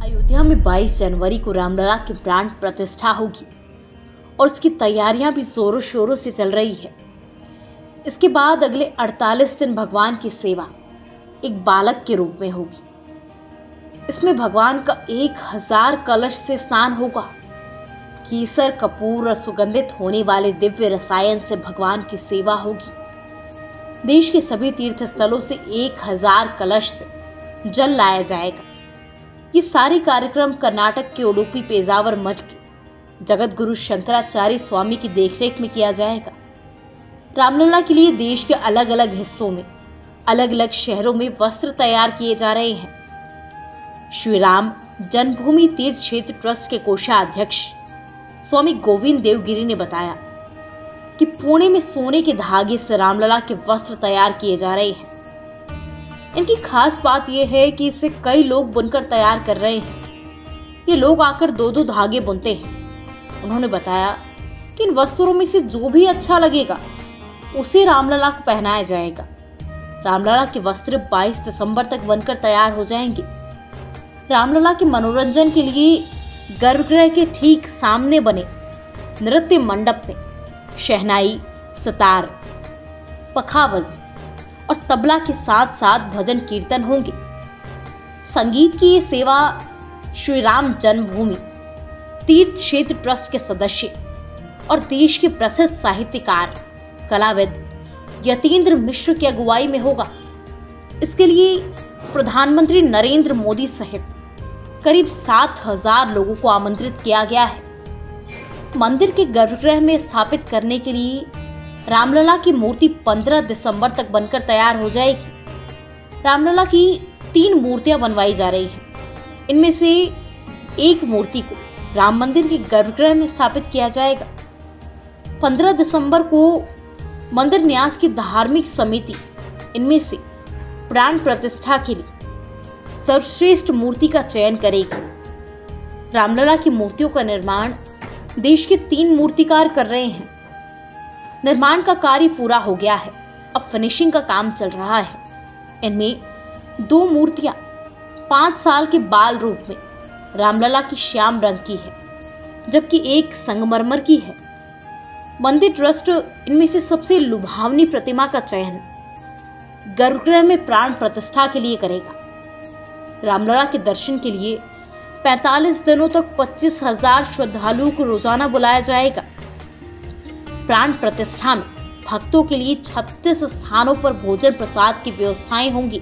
अयोध्या में 22 जनवरी को रामलला की प्राण प्रतिष्ठा होगी और उसकी तैयारियां भी जोरों शोरों से चल रही है। इसके बाद अगले 48 दिन भगवान की सेवा एक बालक के रूप में होगी। इसमें भगवान का 1000 कलश से स्नान होगा। केसर, कपूर और सुगंधित होने वाले दिव्य रसायन से भगवान की सेवा होगी। देश के सभी तीर्थ स्थलों से 1000 कलश से जल लाया जाएगा। ये सारे कार्यक्रम कर्नाटक के उडुपी पेजावर मठ के जगत गुरु शंकराचार्य स्वामी की देखरेख में किया जाएगा। रामलला के लिए देश के अलग अलग हिस्सों में अलग अलग शहरों में वस्त्र तैयार किए जा रहे हैं। श्री राम जन्मभूमि तीर्थ क्षेत्र ट्रस्ट के कोषाध्यक्ष स्वामी गोविंद देवगिरी ने बताया कि पुणे में सोने के धागे से रामलला के वस्त्र तैयार किए जा रहे हैं। इनकी खास बात यह है कि इसे कई लोग बुनकर तैयार कर रहे हैं। ये लोग आकर 2-2 धागे बुनते हैं। उन्होंने बताया कि इन वस्त्रों में से जो भी अच्छा लगेगा उसे रामलला को पहनाया जाएगा। रामलला के वस्त्र 22 दिसंबर तक बनकर तैयार हो जाएंगे। रामलला के मनोरंजन के लिए गर्भगृह के ठीक सामने बने नृत्य मंडप में शहनाई, सितार, पखावज और तबला के साथ साथ भजन कीर्तन होंगे। संगीत की ये सेवा श्री राम जन्मभूमि तीर्थ क्षेत्र ट्रस्ट के सदस्य और देश के प्रसिद्ध साहित्यकार कलाविद यतीन्द्र मिश्र की अगुवाई में होगा। इसके लिए प्रधानमंत्री नरेंद्र मोदी सहित करीब 7000 लोगों को आमंत्रित किया गया है। मंदिर के गर्भगृह में स्थापित करने के लिए रामलला की मूर्ति 15 दिसंबर तक बनकर तैयार हो जाएगी। रामलला की 3 मूर्तियां बनवाई जा रही हैं। इनमें से एक मूर्ति को राम मंदिर के गर्भगृह में स्थापित किया जाएगा। 15 दिसंबर को मंदिर न्यास की धार्मिक समिति इनमें से प्राण प्रतिष्ठा के लिए सर्वश्रेष्ठ मूर्ति का चयन करेगी। रामलला की मूर्तियों का निर्माण देश के 3 मूर्तिकार कर रहे हैं। निर्माण का कार्य पूरा हो गया है, अब फिनिशिंग का काम चल रहा है। इनमें 2 मूर्तियां 5 साल के बाल रूप में रामलला की श्याम रंग की है, जबकि एक संगमरमर की है। मंदिर ट्रस्ट इनमें से सबसे लुभावनी प्रतिमा का चयन गर्भगृह में प्राण प्रतिष्ठा के लिए करेगा। रामलला के दर्शन के लिए 45 दिनों तक 25,000 श्रद्धालुओं को रोजाना बुलाया जाएगा। प्राण प्रतिष्ठा में भक्तों के लिए 36 स्थानों पर भोजन प्रसाद की व्यवस्थाएं होंगी।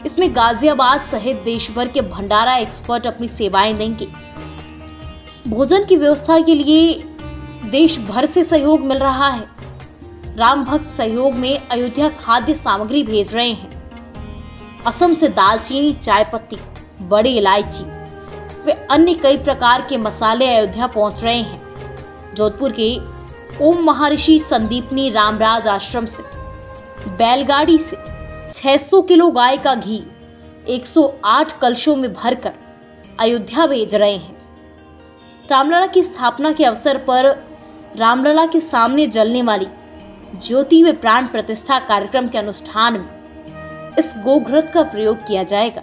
इसमें गाजियाबाद सहित देश भर के भंडारा एक्सपर्ट अपनी सेवाएं देंगे। भोजन की व्यवस्था के लिए देश भर से सहयोग मिल रहा है। राम भक्त सहयोग में अयोध्या खाद्य सामग्री भेज रहे हैं। असम से दालचीनी, चाय पत्ती, बड़ी इलायची वे अन्य कई प्रकार के मसाले अयोध्या पहुंच रहे हैं। जोधपुर के ओम महर्षि संदीपनी रामराज आश्रम से बैलगाड़ी से 600 किलो गाय का घी 108 कलशों में भरकर अयोध्या भेज रहे हैं। रामलला की स्थापना के अवसर पर रामलला के सामने जलने वाली ज्योति में प्राण प्रतिष्ठा कार्यक्रम के अनुष्ठान में इस गोघृत का प्रयोग किया जाएगा।